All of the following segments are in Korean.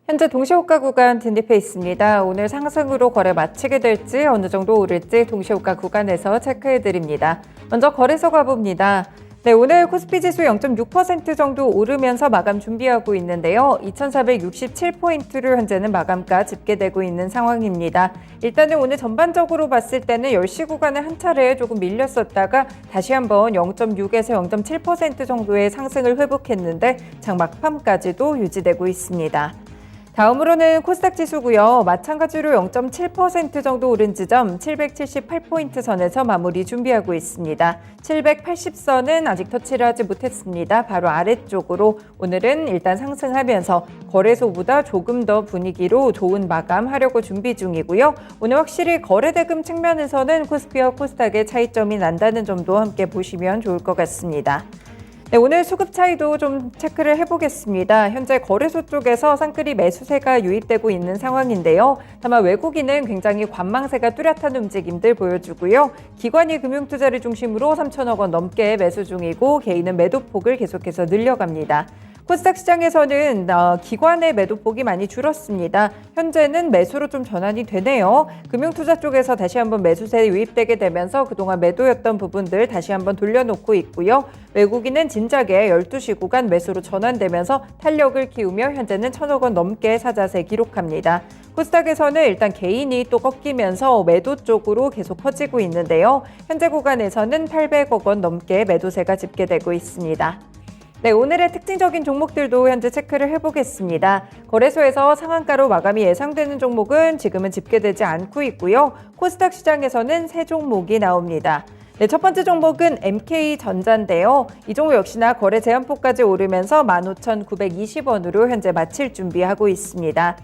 현재 동시호가 구간 진입해 있습니다. 오늘 상승으로 거래 마치게 될지 어느 정도 오를지 동시호가 구간에서 체크해 드립니다. 먼저 거래소 가봅니다. 오늘 코스피 지수 0.6% 정도 오르면서 마감 준비하고 있는데요. 2,467포인트를 현재는 마감가 집계되고 있는 상황입니다. 일단은 오늘 전반적으로 봤을 때는 10시 구간에 한 차례 조금 밀렸었다가 다시 한번 0.6에서 0.7% 정도의 상승을 회복했는데 장 막판까지도 유지되고 있습니다. 다음으로는 코스닥 지수고요. 마찬가지로 0.7% 정도 오른 지점 778포인트 선에서 마무리 준비하고 있습니다. 780선은 아직 터치를 하지 못했습니다. 바로 아래쪽으로 오늘은 일단 상승하면서 거래소보다 조금 더 분위기로 좋은 마감하려고 준비 중이고요. 오늘 확실히 거래대금 측면에서는 코스피와 코스닥의 차이점이 난다는 점도 함께 보시면 좋을 것 같습니다. 오늘 수급 차이도 좀 체크를 해보겠습니다. 현재 거래소 쪽에서 쌍끌이 매수세가 유입되고 있는 상황인데요. 다만 외국인은 굉장히 관망세가 뚜렷한 움직임들 보여주고요. 기관이 금융투자를 중심으로 3천억 원 넘게 매수 중이고 개인은 매도폭을 계속해서 늘려갑니다. 코스닥 시장에서는 기관의 매도폭이 많이 줄었습니다. 현재는 매수로 좀 전환이 되네요. 금융투자 쪽에서 다시 한번 매수세에 유입되게 되면서 그동안 매도였던 부분들 다시 한번 돌려놓고 있고요. 외국인은 진작에 12시 구간 매수로 전환되면서 탄력을 키우며 현재는 1,000억 원 넘게 사자세 기록합니다. 코스닥에서는 일단 개인이 또 꺾이면서 매도 쪽으로 계속 커지고 있는데요. 현재 구간에서는 800억 원 넘게 매도세가 집계되고 있습니다. 오늘의 특징적인 종목들도 현재 체크를 해보겠습니다. 거래소에서 상한가로 마감이 예상되는 종목은 지금은 집계되지 않고 있고요. 코스닥 시장에서는 세 종목이 나옵니다. 첫 번째 종목은 MK전자인데요. 이 종목 역시나 거래 제한폭까지 오르면서 15,920원으로 현재 마칠 준비하고 있습니다.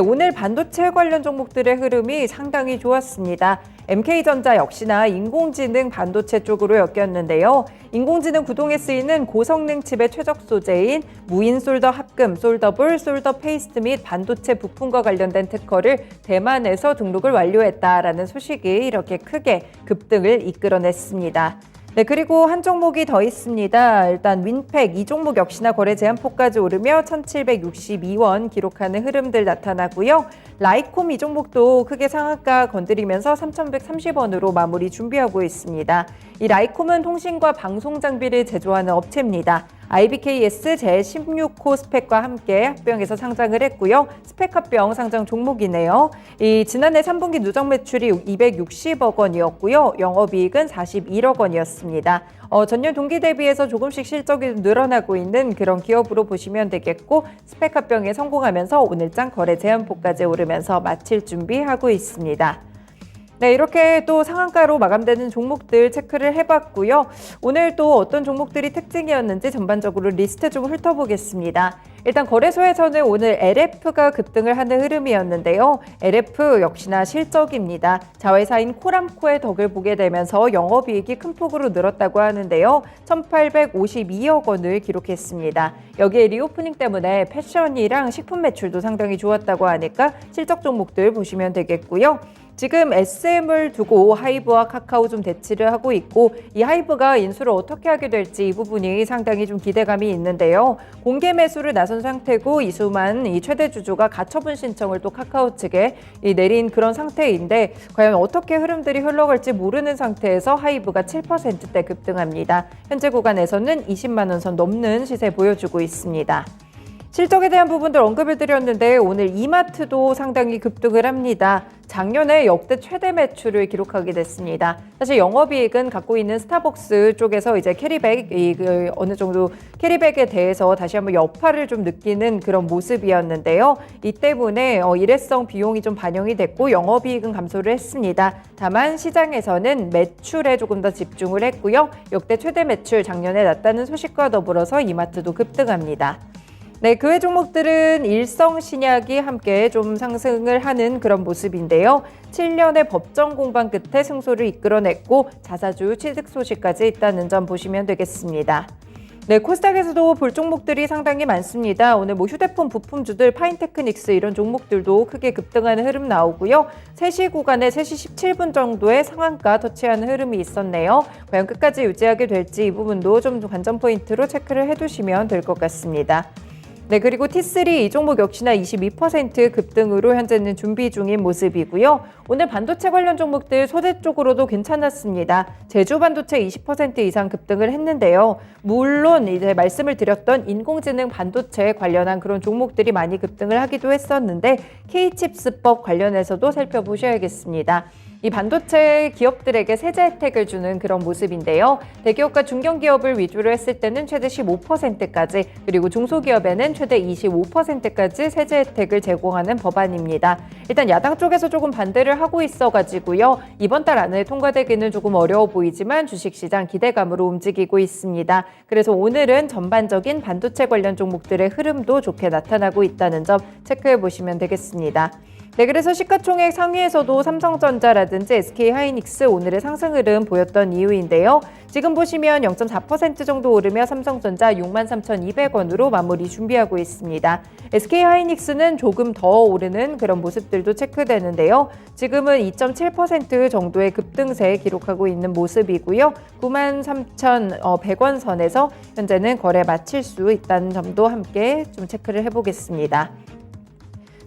오늘 반도체 관련 종목들의 흐름이 상당히 좋았습니다. MK전자 역시나 인공지능 반도체 쪽으로 엮였는데요. 인공지능 구동에 쓰이는 고성능 칩의 최적 소재인 무인 솔더 합금, 솔더볼, 솔더 페이스트 및 반도체 부품과 관련된 특허를 대만에서 등록을 완료했다라는 소식이 이렇게 크게 급등을 이끌어냈습니다. 그리고 한 종목이 더 있습니다. 일단 윈팩 이 종목 역시나 거래 제한폭까지 오르며 1,762원 기록하는 흐름들 나타나고요. 라이콤 이 종목도 크게 상한가 건드리면서 3,130원으로 마무리 준비하고 있습니다. 이 라이콤은 통신과 방송 장비를 제조하는 업체입니다. IBKS 제16호 스펙과 함께 합병해서 상장을 했고요. 스펙 합병 상장 종목이네요. 지난해 3분기 누적 매출이 260억 원이었고요. 영업이익은 41억 원이었습니다. 전년 동기 대비해서 조금씩 실적이 늘어나고 있는 그런 기업으로 보시면 되겠고 스펙 합병에 성공하면서 오늘장 거래 제한폭까지 오르면서 마칠 준비하고 있습니다. 이렇게 또 상한가로 마감되는 종목들 체크를 해봤고요. 오늘 또 어떤 종목들이 특징이었는지 전반적으로 리스트 좀 훑어보겠습니다. 일단 거래소에서는 오늘 LF가 급등을 하는 흐름이었는데요. LF 역시나 실적입니다. 자회사인 코람코의 덕을 보게 되면서 영업이익이 큰 폭으로 늘었다고 하는데요. 1,852억 원을 기록했습니다. 여기에 리오프닝 때문에 패션이랑 식품 매출도 상당히 좋았다고 하니까 실적 종목들 보시면 되겠고요. 지금 SM을 두고 하이브와 카카오 좀 대치를 하고 있고 이 하이브가 인수를 어떻게 하게 될지 이 부분이 상당히 좀 기대감이 있는데요. 공개 매수를 나선 상태고 이수만 이 최대 주주가 가처분 신청을 또 카카오 측에 내린 그런 상태인데 과연 어떻게 흐름들이 흘러갈지 모르는 상태에서 하이브가 7%대 급등합니다. 현재 구간에서는 20만 원 선 넘는 시세 보여주고 있습니다. 실적에 대한 부분들 언급을 드렸는데 오늘 이마트도 상당히 급등을 합니다. 작년에 역대 최대 매출을 기록하게 됐습니다. 사실 영업이익은 갖고 있는 스타벅스 쪽에서 이제 캐리백, 어느 정도 캐리백에 대해서 다시 한번 여파를 좀 느끼는 그런 모습이었는데요. 이 때문에 일회성 비용이 좀 반영이 됐고 영업이익은 감소를 했습니다. 다만 시장에서는 매출에 조금 더 집중을 했고요. 역대 최대 매출 작년에 났다는 소식과 더불어서 이마트도 급등합니다. 그 외 종목들은 일성신약이 함께 좀 상승을 하는 그런 모습인데요. 7년의 법정 공방 끝에 승소를 이끌어냈고 자사주 취득 소식까지 있다는 점 보시면 되겠습니다. 코스닥에서도 볼 종목들이 상당히 많습니다. 오늘 휴대폰 부품주들 파인테크닉스 이런 종목들도 크게 급등하는 흐름 나오고요. 3시 구간에 3시 17분 정도의 상한가 터치하는 흐름이 있었네요. 과연 끝까지 유지하게 될지 이 부분도 좀 관전 포인트로 체크를 해두시면 될 것 같습니다. 네, 그리고 T3 이 종목 역시나 22% 급등으로 현재는 준비 중인 모습이고요. 오늘 반도체 관련 종목들 소재 쪽으로도 괜찮았습니다. 제주 반도체 20% 이상 급등을 했는데요. 물론 이제 말씀을 드렸던 인공지능 반도체 관련한 그런 종목들이 많이 급등을 하기도 했었는데 K칩스법 관련해서도 살펴보셔야겠습니다. 이 반도체 기업들에게 세제 혜택을 주는 그런 모습인데요. 대기업과 중견기업을 위주로 했을 때는 최대 15%까지 그리고 중소기업에는 최대 25%까지 세제 혜택을 제공하는 법안입니다. 일단 야당 쪽에서 조금 반대를 하고 있어가지고요. 이번 달 안에 통과되기는 조금 어려워 보이지만 주식시장 기대감으로 움직이고 있습니다. 그래서 오늘은 전반적인 반도체 관련 종목들의 흐름도 좋게 나타나고 있다는 점 체크해 보시면 되겠습니다. 네, 그래서 시가총액 상위에서도 삼성전자라든지 SK하이닉스 오늘의 상승 흐름 보였던 이유인데요. 지금 보시면 0.4% 정도 오르며 삼성전자 63,200원으로 마무리 준비하고 있습니다. SK하이닉스는 조금 더 오르는 그런 모습들도 체크되는데요. 지금은 2.7% 정도의 급등세 기록하고 있는 모습이고요. 93,100원 선에서 현재는 거래 마칠 수 있다는 점도 함께 좀 체크를 해보겠습니다.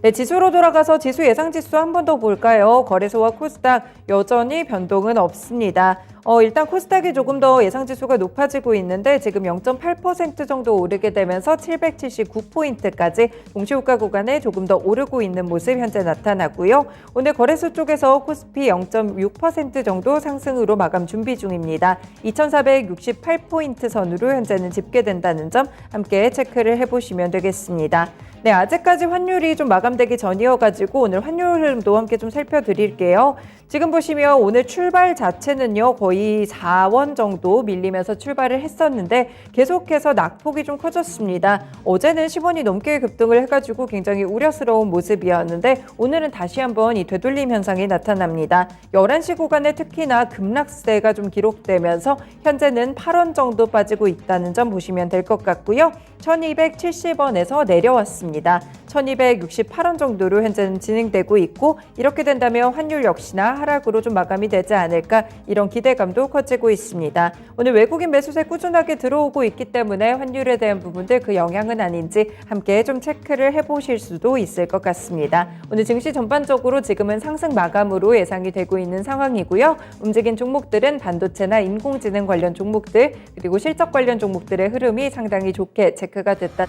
네, 지수로 돌아가서 지수 예상지수 한 번 더 볼까요? 거래소와 코스닥 여전히 변동은 없습니다. 일단 코스닥이 조금 더 예상지수가 높아지고 있는데 지금 0.8% 정도 오르게 되면서 779포인트까지 동시호가 구간에 조금 더 오르고 있는 모습 현재 나타나고요. 오늘 거래소 쪽에서 코스피 0.6% 정도 상승으로 마감 준비 중입니다. 2468포인트 선으로 현재는 집계된다는 점 함께 체크를 해보시면 되겠습니다. 네, 아직까지 환율이 좀 마감되기 전이어가지고 오늘 환율 흐름도 함께 좀 살펴드릴게요. 지금 보시면 오늘 출발 자체는요 거의 4원 정도 밀리면서 출발을 했었는데 계속해서 낙폭이 좀 커졌습니다. 어제는 10원이 넘게 급등을 해가지고 굉장히 우려스러운 모습이었는데 오늘은 다시 한번 이 되돌림 현상이 나타납니다. 11시 구간에 특히나 급락세가 좀 기록되면서 현재는 8원 정도 빠지고 있다는 점 보시면 될 것 같고요. 1270원에서 내려왔습니다. 1268원 정도로 현재는 진행되고 있고 이렇게 된다면 환율 역시나 하락으로 좀 마감이 되지 않을까 이런 기대감도 커지고 있습니다. 오늘 외국인 매수세 꾸준하게 들어오고 있기 때문에 환율에 대한 부분들 그 영향은 아닌지 함께 좀 체크를 해보실 수도 있을 것 같습니다. 오늘 증시 전반적으로 지금은 상승 마감으로 예상이 되고 있는 상황이고요. 움직인 종목들은 반도체나 인공지능 관련 종목들 그리고 실적 관련 종목들의 흐름이 상당히 좋게 체크가 됐다.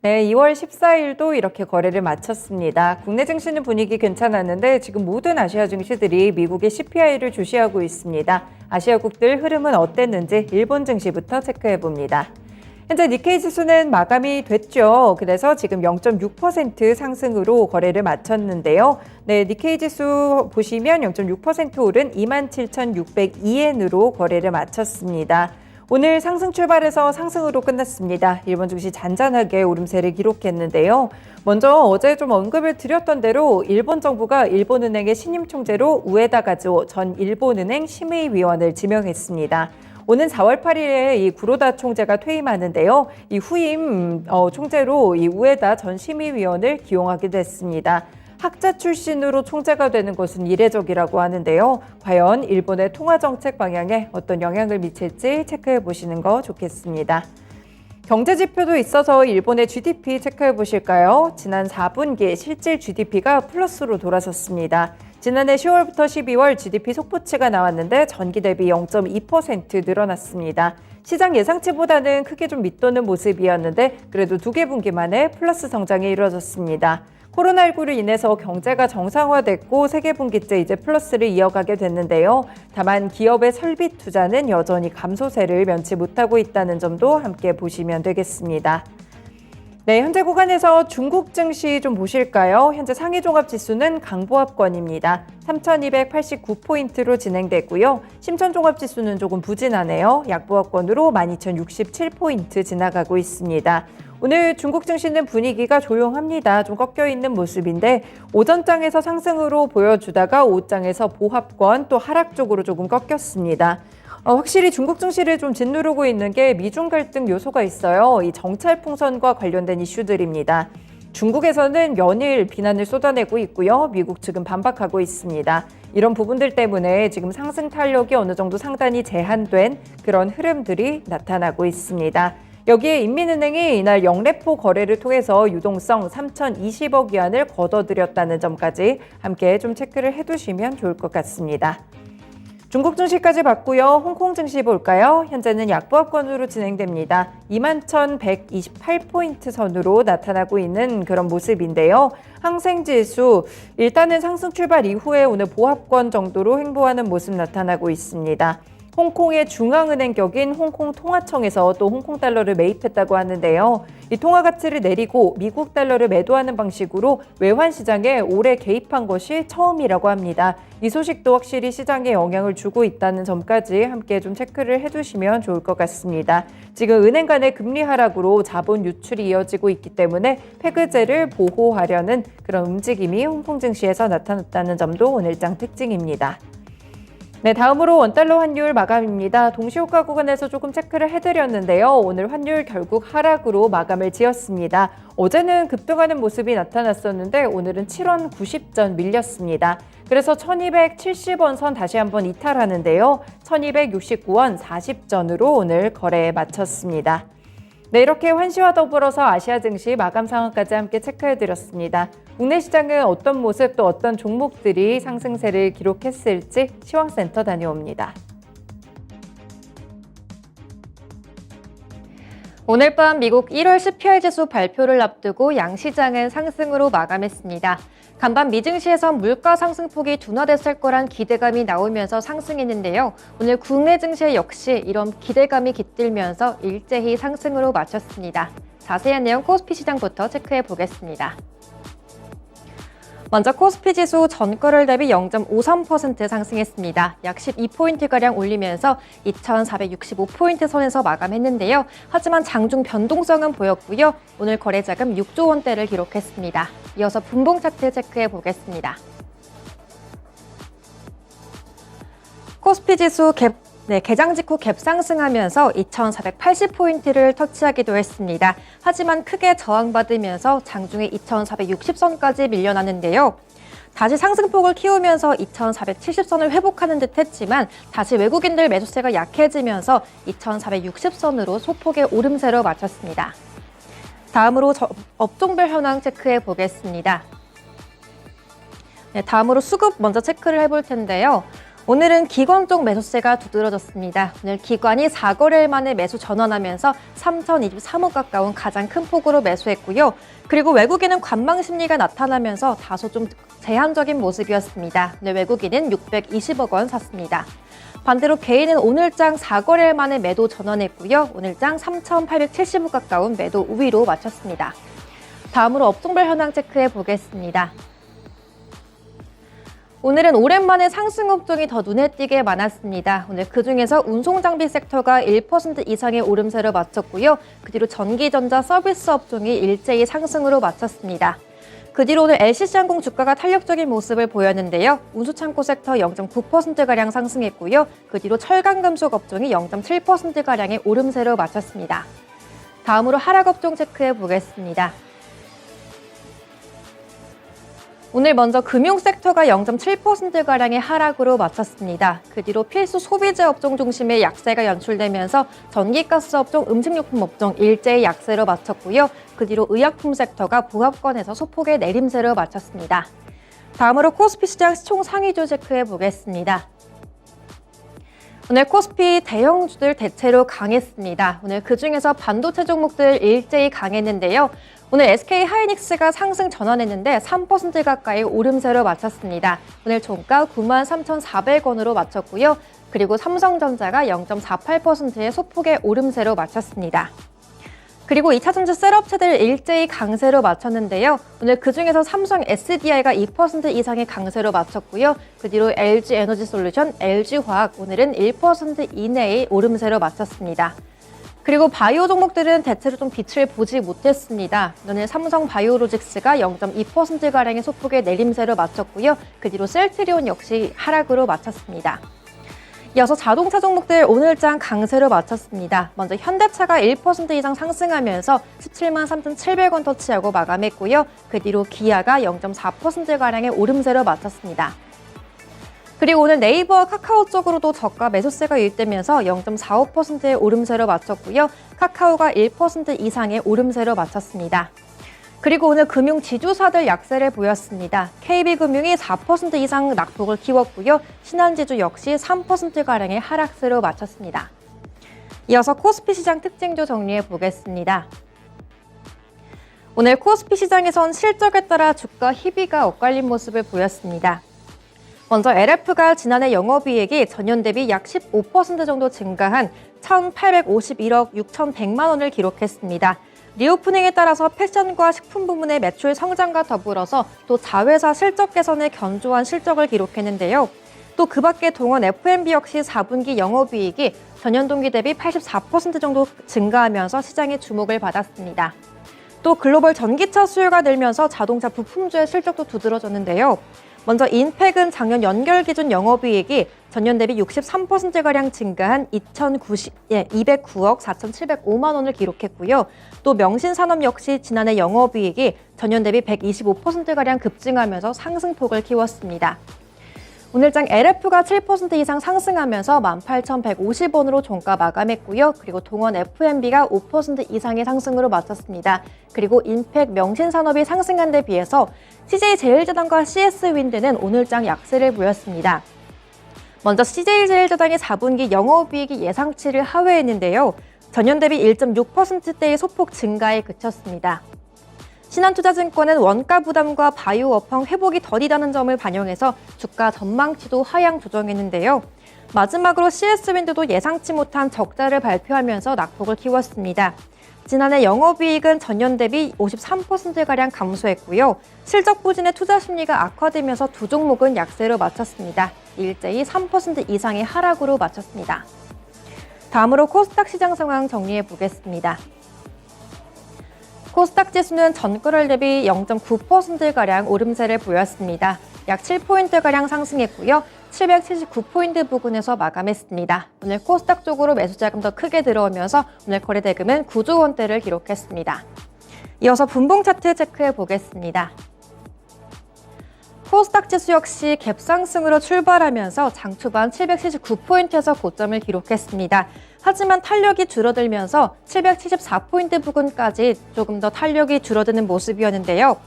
네, 2월 14일도 이렇게 거래를 마쳤습니다. 국내 증시는 분위기 괜찮았는데 지금 모든 아시아 증시들이 미국의 CPI를 주시하고 있습니다. 아시아국들 흐름은 어땠는지 일본 증시부터 체크해 봅니다. 현재 니케이 지수는 마감이 됐죠. 그래서 지금 0.6% 상승으로 거래를 마쳤는데요. 네, 니케이 지수 보시면 0.6% 오른 27,602엔으로 거래를 마쳤습니다. 오늘 상승 출발해서 상승으로 끝났습니다. 일본 증시 잔잔하게 오름세를 기록했는데요. 먼저 어제 좀 언급을 드렸던 대로 일본 정부가 일본은행의 신임 총재로 우에다 가즈오 전 일본은행 심의위원을 지명했습니다. 오는 4월 8일에 이 구로다 총재가 퇴임하는데요. 이 후임 총재로 이 우에다 전 심의위원을 기용하게 됐습니다. 학자 출신으로 총재가 되는 것은 이례적이라고 하는데요. 과연 일본의 통화정책 방향에 어떤 영향을 미칠지 체크해 보시는 거 좋겠습니다. 경제 지표도 있어서 일본의 GDP 체크해 보실까요? 지난 4분기 실질 GDP가 플러스로 돌아섰습니다. 지난해 10월부터 12월 GDP 속보치가 나왔는데 전기 대비 0.2% 늘어났습니다. 시장 예상치보다는 크게 좀 밑도는 모습이었는데 그래도 2개 분기 만에 플러스 성장이 이루어졌습니다. 코로나19로 인해서 경제가 정상화됐고 3개 분기째 이제 플러스를 이어가게 됐는데요. 다만 기업의 설비 투자는 여전히 감소세를 면치 못하고 있다는 점도 함께 보시면 되겠습니다. 네, 현재 구간에서 중국 증시 좀 보실까요? 현재 상위 종합 지수는 강보합권입니다. 3,289포인트로 진행됐고요. 심천 종합 지수는 조금 부진하네요. 약보합권으로 12,067포인트 지나가고 있습니다. 오늘 중국 증시는 분위기가 조용합니다. 좀 꺾여 있는 모습인데 오전장에서 상승으로 보여주다가 오후장에서 보합권 또 하락 쪽으로 조금 꺾였습니다. 확실히 중국 증시를 좀 짓누르고 있는 게 미중 갈등 요소가 있어요. 이 정찰 풍선과 관련된 이슈들입니다. 중국에서는 연일 비난을 쏟아내고 있고요. 미국 측은 반박하고 있습니다. 이런 부분들 때문에 지금 상승 탄력이 어느 정도 상당히 제한된 그런 흐름들이 나타나고 있습니다. 여기에 인민은행이 이날 영래포 거래를 통해서 유동성 3,020억 위안을 걷어들였다는 점까지 함께 좀 체크를 해두시면 좋을 것 같습니다. 중국 증시까지 봤고요. 홍콩 증시 볼까요? 현재는 약보합권으로 진행됩니다. 21,128포인트 선으로 나타나고 있는 그런 모습인데요. 항생지수 일단은 상승 출발 이후에 오늘 보합권 정도로 횡보하는 모습 나타나고 있습니다. 홍콩의 중앙은행 격인 홍콩통화청에서 또 홍콩 달러를 매입했다고 하는데요. 이 통화 가치를 내리고 미국 달러를 매도하는 방식으로 외환 시장에 올해 개입한 것이 처음이라고 합니다. 이 소식도 확실히 시장에 영향을 주고 있다는 점까지 함께 좀 체크를 해두시면 좋을 것 같습니다. 지금 은행 간의 금리 하락으로 자본 유출이 이어지고 있기 때문에 폐그제를 보호하려는 그런 움직임이 홍콩 증시에서 나타났다는 점도 오늘장 특징입니다. 네, 다음으로 원달러 환율 마감입니다. 동시효과 구간에서 조금 체크를 해드렸는데요. 오늘 환율 결국 하락으로 마감을 지었습니다. 어제는 급등하는 모습이 나타났었는데 오늘은 7원 90전 밀렸습니다. 그래서 1270원 선 다시 한번 이탈하는데요. 1269원 40전으로 오늘 거래에 마쳤습니다. 네, 이렇게 환시와 더불어서 아시아 증시 마감 상황까지 함께 체크해드렸습니다. 국내 시장은 어떤 모습 또 어떤 종목들이 상승세를 기록했을지 시황센터 다녀옵니다. 오늘 밤 미국 1월 CPI 지수 발표를 앞두고 양시장은 상승으로 마감했습니다. 간밤 미증시에서 물가 상승폭이 둔화됐을 거란 기대감이 나오면서 상승했는데요. 오늘 국내 증시 역시 이런 기대감이 깃들면서 일제히 상승으로 마쳤습니다. 자세한 내용 코스피 시장부터 체크해 보겠습니다. 먼저 코스피 지수 전거래일 대비 0.53% 상승했습니다. 약 12포인트가량 올리면서 2,465포인트 선에서 마감했는데요. 하지만 장중 변동성은 보였고요. 오늘 거래자금 6조 원대를 기록했습니다. 이어서 분봉 차트 체크해 보겠습니다. 코스피 지수 개장 직후 갭 상승하면서 2,480포인트를 터치하기도 했습니다. 하지만 크게 저항받으면서 장중에 2,460선까지 밀려났는데요. 다시 상승폭을 키우면서 2,470선을 회복하는 듯 했지만 다시 외국인들 매수세가 약해지면서 2,460선으로 소폭의 오름세로 마쳤습니다. 다음으로 업종별 현황 체크해 보겠습니다. 네, 다음으로 수급 먼저 체크를 해볼 텐데요. 오늘은 기관 쪽 매수세가 두드러졌습니다. 오늘 기관이 4거래일 만에 매수 전환하면서 3,023억 가까운 가장 큰 폭으로 매수했고요. 그리고 외국인은 관망 심리가 나타나면서 다소 좀 제한적인 모습이었습니다. 오늘 외국인은 620억 원 샀습니다. 반대로 개인은 오늘장 4거래일 만에 매도 전환했고요. 오늘장 3,870억 가까운 매도 우위로 마쳤습니다. 다음으로 업종별 현황 체크해 보겠습니다. 오늘은 오랜만에 상승 업종이 더 눈에 띄게 많았습니다. 오늘 그중에서 운송장비 섹터가 1% 이상의 오름세를 마쳤고요. 그 뒤로 전기전자 서비스 업종이 일제히 상승으로 마쳤습니다. 그 뒤로 오늘 LCC항공 주가가 탄력적인 모습을 보였는데요. 운수창고 섹터 0.9%가량 상승했고요. 그 뒤로 철강금속 업종이 0.7%가량의 오름세로 마쳤습니다. 다음으로 하락 업종 체크해 보겠습니다. 오늘 먼저 금융 섹터가 0.7%가량의 하락으로 마쳤습니다. 그 뒤로 필수 소비재 업종 중심의 약세가 연출되면서 전기가스 업종, 음식료품 업종 일제히 약세로 마쳤고요. 그 뒤로 의약품 섹터가 보합권에서 소폭의 내림세로 마쳤습니다. 다음으로 코스피 시장 시총 상위주 체크해 보겠습니다. 오늘 코스피 대형주들 대체로 강했습니다. 오늘 그중에서 반도체 종목들 일제히 강했는데요. 오늘 SK하이닉스가 상승 전환했는데 3% 가까이 오름세로 마쳤습니다. 오늘 종가 93,400원으로 마쳤고요. 그리고 삼성전자가 0.48%의 소폭의 오름세로 마쳤습니다. 그리고 2차전지 셋업체들 일제히 강세로 마쳤는데요. 오늘 그중에서 삼성 SDI가 2% 이상의 강세로 마쳤고요. 그 뒤로 LG에너지솔루션, LG화학 오늘은 1% 이내의 오름세로 마쳤습니다. 그리고 바이오 종목들은 대체로 좀 빛을 보지 못했습니다. 오늘 삼성 바이오로직스가 0.2%가량의 소폭의 내림세로 마쳤고요. 그 뒤로 셀트리온 역시 하락으로 마쳤습니다. 이어서 자동차 종목들 오늘장 강세로 마쳤습니다. 먼저 현대차가 1% 이상 상승하면서 17만 3,700원 터치하고 마감했고요. 그 뒤로 기아가 0.4%가량의 오름세로 마쳤습니다. 그리고 오늘 네이버와 카카오 쪽으로도 저가 매수세가 유입되면서 0.45%의 오름세로 마쳤고요. 카카오가 1% 이상의 오름세로 마쳤습니다. 그리고 오늘 금융 지주사들 약세를 보였습니다. KB금융이 4% 이상 낙폭을 키웠고요. 신한지주 역시 3%가량의 하락세로 마쳤습니다. 이어서 코스피 시장 특징도 정리해 보겠습니다. 오늘 코스피 시장에선 실적에 따라 주가 희비가 엇갈린 모습을 보였습니다. 먼저 LF가 지난해 영업이익이 전년 대비 약 15% 정도 증가한 1,851억 6,100만 원을 기록했습니다. 리오프닝에 따라서 패션과 식품 부문의 매출 성장과 더불어서 또 자회사 실적 개선에 견조한 실적을 기록했는데요. 또 그 밖에 동원 F&B 역시 4분기 영업이익이 전년 동기 대비 84% 정도 증가하면서 시장의 주목을 받았습니다. 또 글로벌 전기차 수요가 늘면서 자동차 부품주의 실적도 두드러졌는데요. 먼저 인팩은 작년 연결 기준 영업이익이 전년 대비 63%가량 증가한 209억 4,705만 원을 기록했고요. 또 명신산업 역시 지난해 영업이익이 전년 대비 125%가량 급증하면서 상승폭을 키웠습니다. 오늘장 LF가 7% 이상 상승하면서 18,150원으로 종가 마감했고요. 그리고 동원 F&B가 5% 이상의 상승으로 마쳤습니다. 그리고 인팩 명신산업이 상승한 데 비해서 CJ제일제당과 CS윈드는 오늘장 약세를 보였습니다. 먼저 CJ제일제당이 4분기 영업이익이 예상치를 하회했는데요. 전년 대비 1.6%대의 소폭 증가에 그쳤습니다. 신한투자증권은 원가 부담과 바이오 업황 회복이 더디다는 점을 반영해서 주가 전망치도 하향 조정했는데요. 마지막으로 CS윈드도 예상치 못한 적자를 발표하면서 낙폭을 키웠습니다. 지난해 영업이익은 전년 대비 53%가량 감소했고요. 실적 부진의 투자 심리가 악화되면서 두 종목은 약세로 마쳤습니다. 일제히 3% 이상의 하락으로 마쳤습니다. 다음으로 코스닥 시장 상황 정리해 보겠습니다. 코스닥 지수는 전거래일 대비 0.9%가량 오름세를 보였습니다. 약 7포인트가량 상승했고요. 779포인트 부근에서 마감했습니다. 오늘 코스닥 쪽으로 매수 자금 더 크게 들어오면서 오늘 거래 대금은 9조 원대를 기록했습니다. 이어서 분봉 차트 체크해 보겠습니다. 코스닥 지수 역시 갭상승으로 출발하면서 장 초반 779포인트에서 고점을 기록했습니다. 하지만 탄력이 줄어들면서 774포인트 부근까지 조금 더 탄력이 줄어드는 모습이었는데요.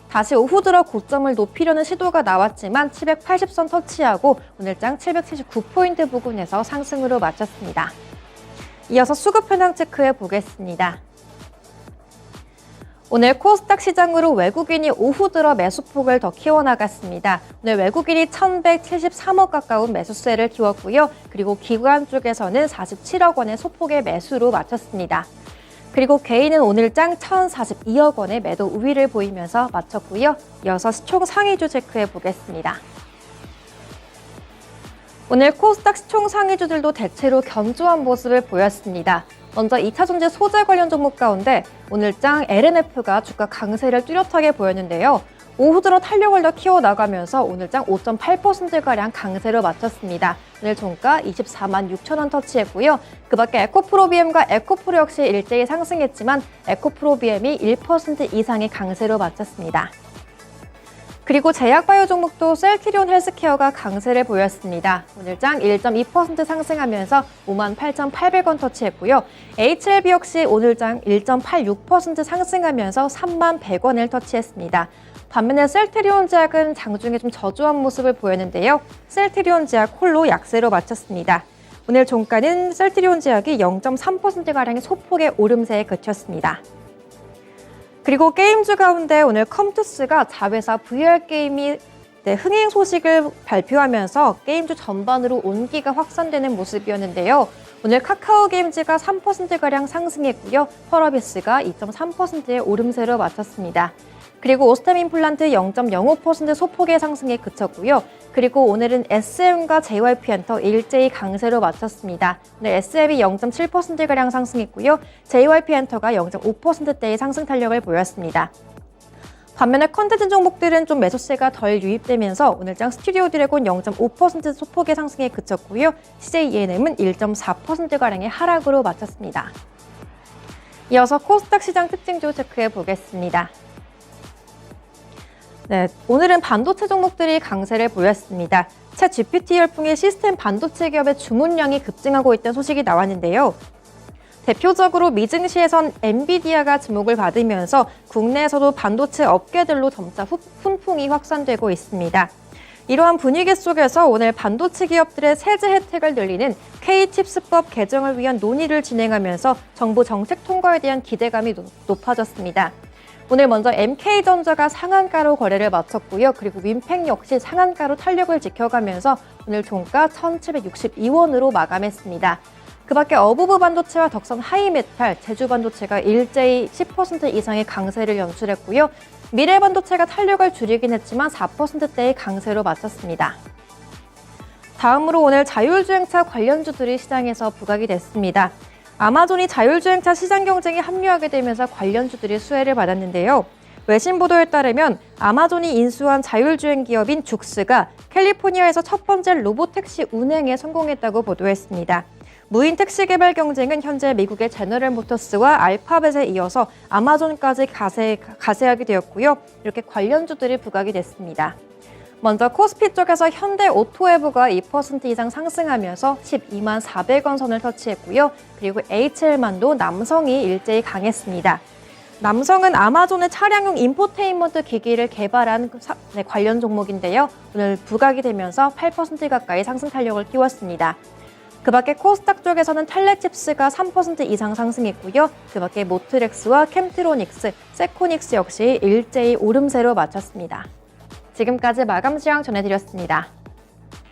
다시 오후 들어 고점을 높이려는 시도가 나왔지만 780선 터치하고 오늘장 779포인트 부근에서 상승으로 마쳤습니다. 이어서 수급 현황 체크해 보겠습니다. 오늘 코스닥 시장으로 외국인이 오후 들어 매수폭을 더 키워나갔습니다. 오늘 외국인이 1,173억 가까운 매수세를 키웠고요. 그리고 기관 쪽에서는 47억 원의 소폭의 매수로 마쳤습니다. 그리고 개인은 오늘장 1,042억 원의 매도 우위를 보이면서 마쳤고요. 이어서 시총 상위주 체크해 보겠습니다. 오늘 코스닥 시총 상위주들도 대체로 견조한 모습을 보였습니다. 먼저 2차전지 소재 관련 종목 가운데 오늘장 LNF가 주가 강세를 뚜렷하게 보였는데요. 오후 들어 탄력을 더 키워나가면서 오늘장 5.8%가량 강세로 마쳤습니다. 오늘 종가 24만 6천 원 터치했고요. 그 밖에 에코프로비엠과 에코프로 역시 일제히 상승했지만 에코프로비엠이 1% 이상의 강세로 마쳤습니다. 그리고 제약바이오 종목도 셀트리온 헬스케어가 강세를 보였습니다. 오늘장 1.2% 상승하면서 58,800원 터치했고요. HLB 역시 오늘장 1.86% 상승하면서 31,100원을 터치했습니다. 반면에 셀트리온 제약은 장중에 좀 저조한 모습을 보였는데요. 셀트리온 제약 홀로 약세로 마쳤습니다. 오늘 종가는 셀트리온 제약이 0.3%가량의 소폭의 오름세에 그쳤습니다. 그리고 게임주 가운데 오늘 컴투스가 자회사 VR 게임이 흥행 소식을 발표하면서 게임주 전반으로 온기가 확산되는 모습이었는데요. 오늘 카카오 게임즈가 3%가량 상승했고요. 펄어비스가 2.3%의 오름세로 마쳤습니다. 그리고 오스템 임플란트 0.05% 소폭의 상승에 그쳤고요. 그리고 오늘은 SM과 JYP엔터 일제히 강세로 마쳤습니다. 오늘 SM이 0.7%가량 상승했고요. JYP엔터가 0.5%대의 상승 탄력을 보였습니다. 반면에 컨텐츠 종목들은 좀 매수세가 덜 유입되면서 오늘장 스튜디오 드래곤 0.5% 소폭의 상승에 그쳤고요. CJENM은 1.4%가량의 하락으로 마쳤습니다. 이어서 코스닥 시장 특징주 체크해 보겠습니다. 네, 오늘은 반도체 종목들이 강세를 보였습니다. 챗 GPT 열풍에 시스템 반도체 기업의 주문량이 급증하고 있다는 소식이 나왔는데요. 대표적으로 미증시에선 엔비디아가 주목을 받으면서 국내에서도 반도체 업계들로 점차 훈풍이 확산되고 있습니다. 이러한 분위기 속에서 오늘 반도체 기업들의 세제 혜택을 늘리는 K-칩스법 개정을 위한 논의를 진행하면서 정부 정책 통과에 대한 기대감이 높아졌습니다. 오늘 먼저 MK전자가 상한가로 거래를 마쳤고요. 그리고 윈팩 역시 상한가로 탄력을 지켜가면서 오늘 종가 1,762원으로 마감했습니다. 그 밖에 어부브 반도체와 덕선 하이메탈, 제주 반도체가 일제히 10% 이상의 강세를 연출했고요. 미래 반도체가 탄력을 줄이긴 했지만 4%대의 강세로 마쳤습니다. 다음으로 오늘 자율주행차 관련주들이 시장에서 부각이 됐습니다. 아마존이 자율주행차 시장 경쟁에 합류하게 되면서 관련주들이 수혜를 받았는데요. 외신 보도에 따르면 아마존이 인수한 자율주행 기업인 죽스가 캘리포니아에서 첫 번째 로보택시 운행에 성공했다고 보도했습니다. 무인 택시 개발 경쟁은 현재 미국의 제너럴 모터스와 알파벳에 이어서 아마존까지 가세하게 되었고요. 이렇게 관련주들이 부각이 됐습니다. 먼저 코스피 쪽에서 현대 오토웨브가 2% 이상 상승하면서 12만 400원 선을 터치했고요. 그리고 HL만도 남성이 일제히 강했습니다. 남성은 아마존의 차량용 인포테인먼트 기기를 개발한 관련 종목인데요. 오늘 부각이 되면서 8% 가까이 상승 탄력을 띄웠습니다. 그 밖에 코스닥 쪽에서는 텔레칩스가 3% 이상 상승했고요. 그 밖에 모트렉스와 캠트로닉스, 세코닉스 역시 일제히 오름세로 마쳤습니다. 지금까지 마감 시황 전해드렸습니다.